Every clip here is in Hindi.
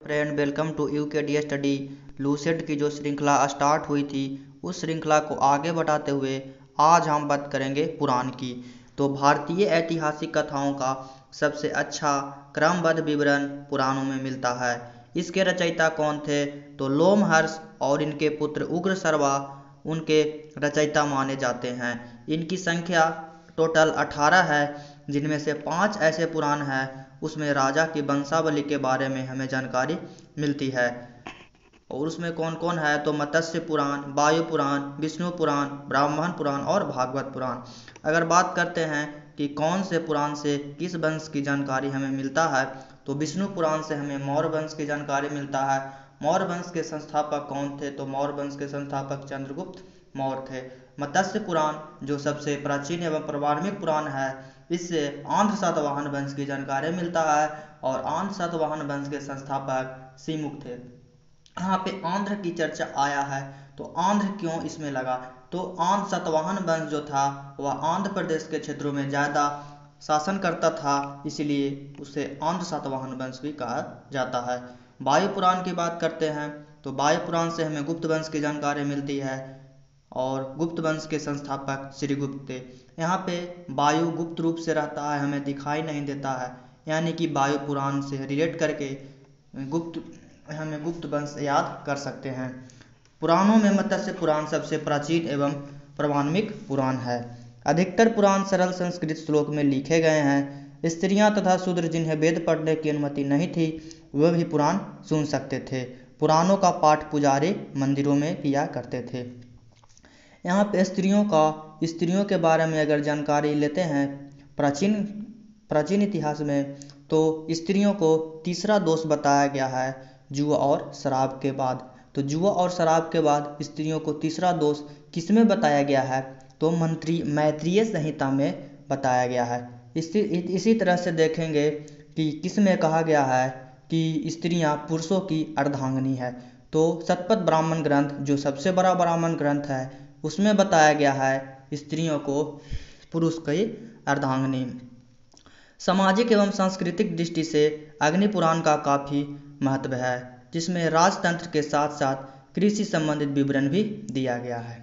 Friend, welcome to UKD study. Lucent की जो श्रृंखला स्टार्ट हुई थी उस श्रृंखला को आगे बढ़ाते हुए आज हम बात करेंगे पुराण की। तो भारतीय ऐतिहासिक कथाओं का सबसे अच्छा क्रमबद्ध विवरण पुराणों में मिलता है। इसके रचयिता कौन थे? तो लोमहर्ष और इनके पुत्र उग्रसर्वा उनके रचयिता माने जाते हैं। इनकी संख्या टोटल 18 है, जिनमें से 5 ऐसे पुराण हैं उसमें राजा की वंशावली के बारे में हमें जानकारी मिलती है। और उसमें कौन कौन है? तो मत्स्य पुराण, वायु पुराण, विष्णु पुराण, ब्राह्मण पुराण और भागवत पुराण। अगर बात करते हैं कि कौन से पुराण से किस वंश की जानकारी हमें मिलता है, तो विष्णु पुराण से हमें मौर्य वंश की जानकारी मिलता है। मौर्य वंश के संस्थापक कौन थे? तो मौर्य वंश के संस्थापक चंद्रगुप्त मौर्य थे। मत्स्य पुराण जो सबसे प्राचीन एवं प्रारंभिक पुराण है, इससे आंध्र सातवाहन वंश की जानकारी मिलता है और आंध्र सातवाहन वंश के संस्थापक सिमुक थे। यहाँ पे आंध्र की चर्चा आया है, तो आंध्र क्यों इसमें लगा? तो आंध्र सातवाहन वंश जो था वह आंध्र प्रदेश के क्षेत्रों में ज़्यादा शासन करता था, इसलिए उसे आंध्र सातवाहन वंश भी कहा जाता है। वायु पुराण की बात करते हैं तो वायु पुराण से हमें गुप्त वंश की जानकारी मिलती है और गुप्त वंश के संस्थापक श्रीगुप्त थे। यहाँ पे वायु गुप्त रूप से रहता है, हमें दिखाई नहीं देता है, यानी कि वायु पुराण से रिलेट करके हमें गुप्त वंश याद कर सकते हैं। पुराणों में मत्स्य पुराण सबसे प्राचीन एवं प्रामाणिक पुराण है। अधिकतर पुराण सरल संस्कृत श्लोक में लिखे गए हैं। स्त्रियां तथा शूद्र जिन्हें वेद पढ़ने की अनुमति नहीं थी वह भी पुराण सुन सकते थे। पुराणों का पाठ पुजारी मंदिरों में किया करते थे। यहाँ पे स्त्रियों के बारे में अगर जानकारी लेते हैं प्राचीन इतिहास में, तो स्त्रियों को तीसरा दोष बताया गया है जुआ और शराब के बाद। तो जुआ और शराब के बाद स्त्रियों को तीसरा दोष किसमें बताया गया है? तो मैत्रेयी संहिता में बताया गया है। इसी तरह से देखेंगे कि किसमें कहा गया है कि स्त्रियां पुरुषों की अर्धांगिनी है। तो शतपथ ब्राह्मण ग्रंथ जो सबसे बड़ा ब्राह्मण ग्रंथ है उसमें बताया गया है स्त्रियों को पुरुष की अर्धांगिनी। सामाजिक एवं सांस्कृतिक दृष्टि से अग्नि पुराण का काफ़ी महत्व है, जिसमें राजतंत्र के साथ साथ कृषि संबंधित विवरण भी दिया गया है।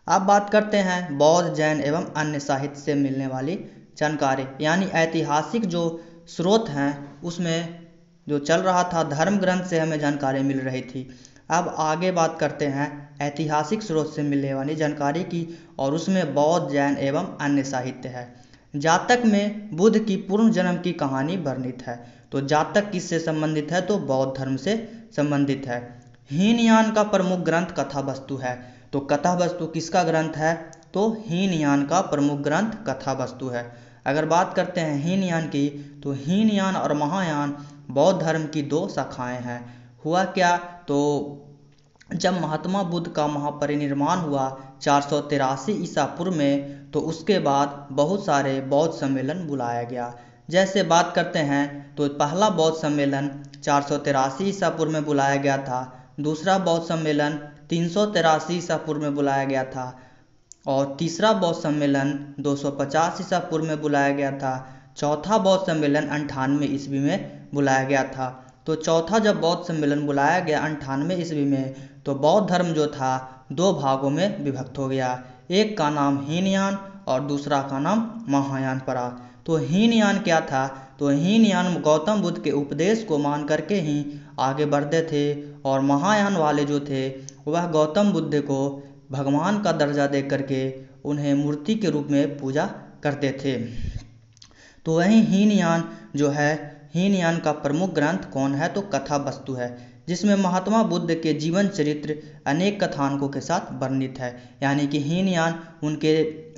अब बात करते हैं बौद्ध, जैन एवं अन्य साहित्य से मिलने वाली जानकारी, यानी ऐतिहासिक जो स्रोत हैं उसमें जो चल रहा था धर्म ग्रंथ से हमें जानकारी मिल रही थी। अब आगे बात करते हैं ऐतिहासिक स्रोत से मिलने वाली जानकारी की, और उसमें बौद्ध, जैन एवं अन्य साहित्य है। जातक में बुद्ध की पूर्व जन्म की कहानी वर्णित है। तो जातक किससे संबंधित है? तो बौद्ध धर्म से संबंधित है। हीनयान का प्रमुख ग्रंथ कथा वस्तु है। तो कथा वस्तु किसका ग्रंथ है? तो हीनयान का प्रमुख ग्रंथ कथा वस्तु है। अगर बात करते हैं हीनयान की, तो हीनयान और महायान बौद्ध धर्म की दो शाखाएं हैं। हुआ क्या? तो जब महात्मा बुद्ध का महापरिनिर्वाण हुआ 483 ईसा पूर्व में, तो उसके बाद बहुत सारे बौद्ध सम्मेलन बुलाया गया। जैसे बात करते हैं तो पहला बौद्ध सम्मेलन 483 ईसा पूर्व में बुलाया गया था, दूसरा बौद्ध सम्मेलन 383 ईसा पूर्व में बुलाया गया था और तीसरा बौद्ध सम्मेलन 250 ईसा पूर्व में बुलाया गया था। चौथा बौद्ध सम्मेलन 98 ईस्वी में बुलाया गया था। तो चौथा जब बौद्ध सम्मेलन बुलाया गया 98 ईस्वी में, तो बौद्ध धर्म जो था दो भागों में विभक्त हो गया। एक का नाम हीनयान और दूसरा का नाम महायान पड़ा। तो हीनयान क्या था? तो हीनयान गौतम बुद्ध के उपदेश को मान करके ही आगे बढ़ते थे, और महायान वाले जो थे वह गौतम बुद्ध को भगवान का दर्जा दे करके उन्हें मूर्ति के रूप में पूजा करते थे। तो वहीं हीनयान जो है, हीनयान का प्रमुख ग्रंथ कौन है? तो कथा वस्तु है, जिसमें महात्मा बुद्ध के जीवन चरित्र अनेक कथानकों के साथ वर्णित है। यानी कि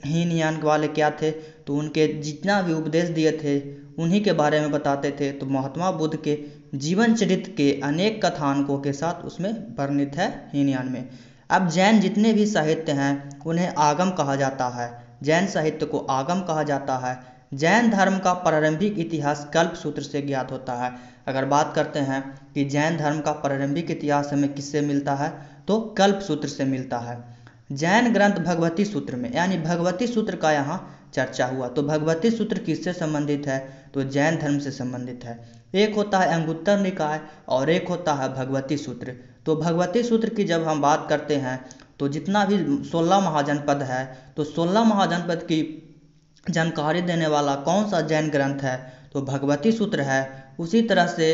हीनयान वाले क्या थे? तो उनके जितना भी उपदेश दिए थे उन्हीं के बारे में बताते थे। तो महात्मा बुद्ध के जीवन चरित्र के अनेक कथानकों के साथ उसमें वर्णित है हीनयान में। अब जैन जितने भी साहित्य हैं उन्हें आगम कहा जाता है। जैन साहित्य को आगम कहा जाता है। जैन धर्म का प्रारंभिक इतिहास कल्प सूत्र से ज्ञात होता है। अगर बात करते हैं कि जैन धर्म का प्रारंभिक इतिहास हमें किससे मिलता है? तो कल्प सूत्र से मिलता है। जैन ग्रंथ भगवती सूत्र में, यानी भगवती सूत्र का यहाँ चर्चा हुआ। तो भगवती सूत्र किससे संबंधित है? तो जैन धर्म से संबंधित है। एक होता है अंगुत्तर निकाय और एक होता है भगवती सूत्र। तो भगवती सूत्र की जब हम बात करते हैं तो जितना भी 16 महाजनपद है, तो 16 महाजनपद की जानकारी देने वाला कौन सा जैन ग्रंथ है, तो भगवती सूत्र है। उसी तरह से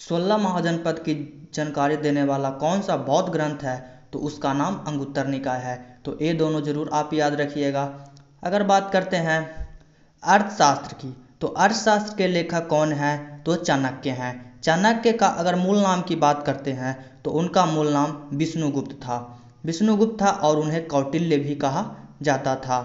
16 महाजनपद की जानकारी देने वाला कौन सा बौद्ध ग्रंथ है, तो उसका नाम अंगुत्तर निकाय है। तो ये दोनों जरूर आप याद रखिएगा। अगर बात करते हैं अर्थशास्त्र की, तो अर्थशास्त्र के लेखक कौन है, तो चाणक्य हैं। चाणक्य का अगर मूल नाम की बात करते हैं तो उनका मूल नाम विष्णुगुप्त था। विष्णुगुप्त था और उन्हें कौटिल्य भी कहा जाता था।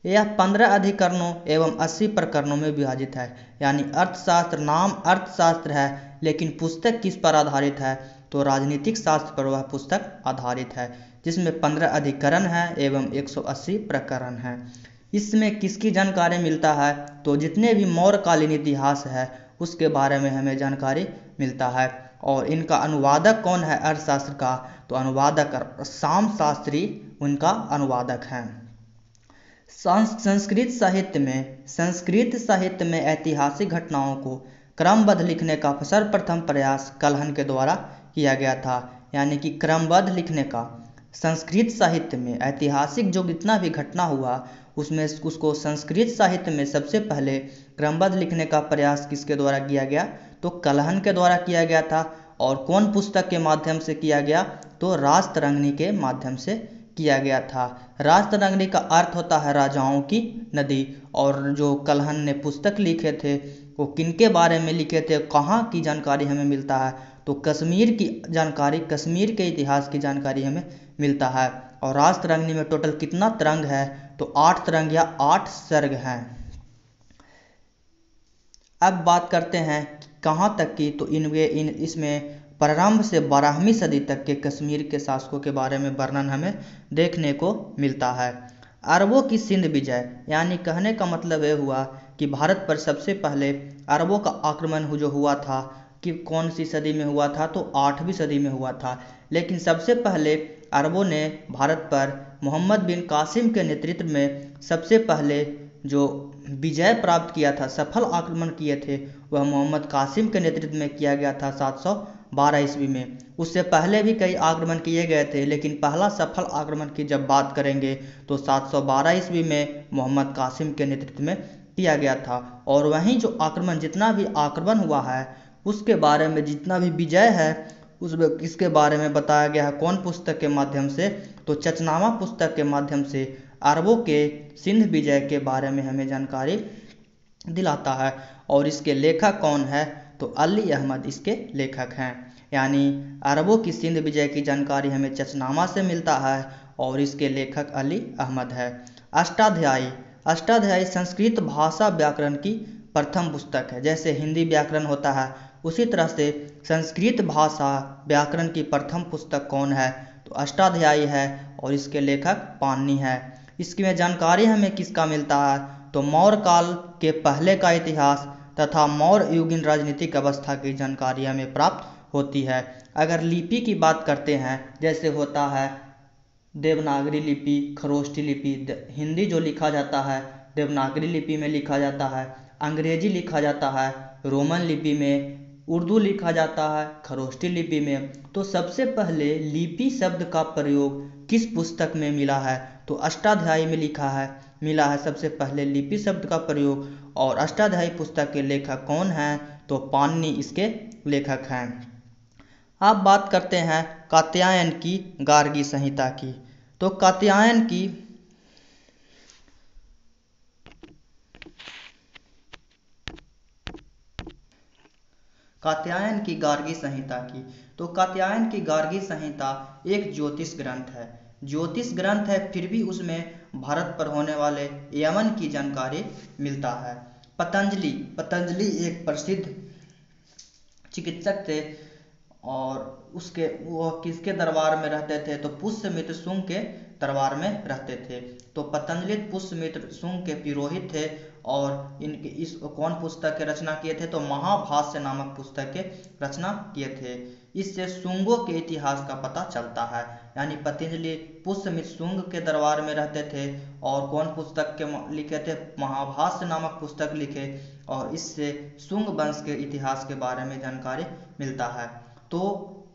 यह 15 अधिकरणों एवं 80 प्रकरणों में विभाजित है। यानी अर्थशास्त्र नाम अर्थशास्त्र है, लेकिन पुस्तक किस पर आधारित है, तो राजनीतिक शास्त्र पर वह पुस्तक आधारित है, जिसमें 15 अधिकरण हैं एवं 180 प्रकरण हैं। इसमें किसकी जानकारी मिलता है, तो जितने भी मौर्यकालीन इतिहास है उसके बारे में हमें जानकारी मिलता है। और इनका अनुवादक कौन है अर्थशास्त्र का, तो अनुवादक श्याम शास्त्री उनका अनुवादक हैं। संस्कृत साहित्य में ऐतिहासिक घटनाओं को क्रमबद्ध लिखने का सर्वप्रथम प्रयास कलहन के द्वारा किया गया था। यानी कि क्रमबद्ध लिखने का संस्कृत साहित्य में ऐतिहासिक जो जितना भी घटना हुआ उसमें उसको संस्कृत साहित्य में सबसे पहले क्रमबद्ध लिखने का प्रयास किसके द्वारा किया गया, तो कलहन के द्वारा किया गया था। और कौन पुस्तक के माध्यम से किया गया, तो राजतरंगिणी के माध्यम से किया गया था। राजतरंगिणी का अर्थ होता है राजाओं की नदी। और जो कलहन ने पुस्तक लिखे थे वो किनके बारे में लिखे थे, कहाँ की जानकारी हमें मिलता है, तो कश्मीर की जानकारी, कश्मीर के इतिहास की जानकारी हमें मिलता है। और राजतरंगिणी में टोटल कितना तरंग है, तो 8 तरंग या 8 सर्ग हैं। अब बात करते हैं कहाँ तक की, तो इसमें प्रारंभ से 12वीं सदी तक के कश्मीर के शासकों के बारे में वर्णन हमें देखने को मिलता है। अरबों की सिंध विजय, यानी कहने का मतलब ये हुआ कि भारत पर सबसे पहले अरबों का आक्रमण जो हुआ था कि कौन सी सदी में हुआ था, तो 8वीं सदी में हुआ था। लेकिन सबसे पहले अरबों ने भारत पर मोहम्मद बिन कासिम के नेतृत्व में सबसे पहले जो विजय प्राप्त किया था, सफल आक्रमण किए थे, वह मोहम्मद कासिम के नेतृत्व में किया गया था 712 ईस्वी में। उससे पहले भी कई आक्रमण किए गए थे, लेकिन पहला सफल आक्रमण की जब बात करेंगे तो 712 ईस्वी में मोहम्मद कासिम के नेतृत्व में किया गया था। और वहीं जो आक्रमण जितना भी आक्रमण हुआ है उसके बारे में, जितना भी विजय है उसमें किसके बारे में बताया गया है, कौन पुस्तक के माध्यम से, तो चचनामा पुस्तक के माध्यम से अरबों के सिंध विजय के बारे में हमें जानकारी दिलाता है। और इसके लेखक कौन है, तो अली अहमद इसके लेखक हैं। यानी अरबों की सिंध विजय की जानकारी हमें चचनामा से मिलता है और इसके लेखक अली अहमद है। अष्टाध्यायी संस्कृत भाषा व्याकरण की प्रथम पुस्तक है। जैसे हिंदी व्याकरण होता है उसी तरह से संस्कृत भाषा व्याकरण की प्रथम पुस्तक कौन है, तो अष्टाध्यायी है और इसके लेखक पाणिनि है। इसकी जानकारी हमें किसका मिलता है, तो मौर्य काल के पहले का इतिहास तथा मौर्य युगीन राजनीतिक अवस्था की जानकारी हमें प्राप्त होती है। अगर लिपि की बात करते हैं, जैसे होता है देवनागरी लिपि, खरोष्ठी लिपि, हिंदी जो लिखा जाता है देवनागरी लिपि में लिखा जाता है, अंग्रेजी लिखा जाता है रोमन लिपि में, उर्दू लिखा जाता है खरोष्ठी लिपि में। तो सबसे पहले लिपि शब्द का प्रयोग किस पुस्तक में मिला है, तो अष्टाध्यायी में मिला है सबसे पहले लिपि शब्द का प्रयोग। और अष्टाध्यायी पुस्तक के लेखक कौन हैं, तो पाणिनि इसके लेखक हैं। अब बात करते हैं कात्यायन की गार्गी संहिता की। तो कात्यायन की गार्गी संहिता की। तो कात्यायन की गार्गी संहिता एक ज्योतिष ग्रंथ है, फिर भी उसमें भारत पर होने वाले यमन की जानकारी मिलता है। पतंजलि एक प्रसिद्ध चिकित्सक थे और वह किसके दरबार में रहते थे, तो पुष्यमित्र शुंग के दरबार में रहते थे। तो पतंजलि पुष्यमित्र शुंग के पुरोहित थे और इनके इस कौन पुस्तक के रचना किए थे, तो महाभाष्य नामक पुस्तक के रचना किए थे। इससे शुंगों के इतिहास का पता चलता है। यानी पतंजलि पुष्यमित्र शुंग के दरबार में रहते थे और कौन पुस्तक के लिखे थे, महाभाष्य नामक पुस्तक लिखे और इससे शुंग वंश के इतिहास के बारे में जानकारी मिलता है। तो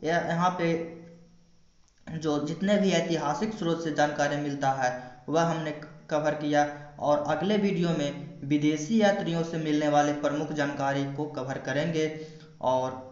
यहाँ पे जो जितने भी ऐतिहासिक स्रोत से जानकारी मिलता है वह हमने कवर किया, और अगले वीडियो में विदेशी यात्रियों से मिलने वाले प्रमुख जानकारी को कवर करेंगे। और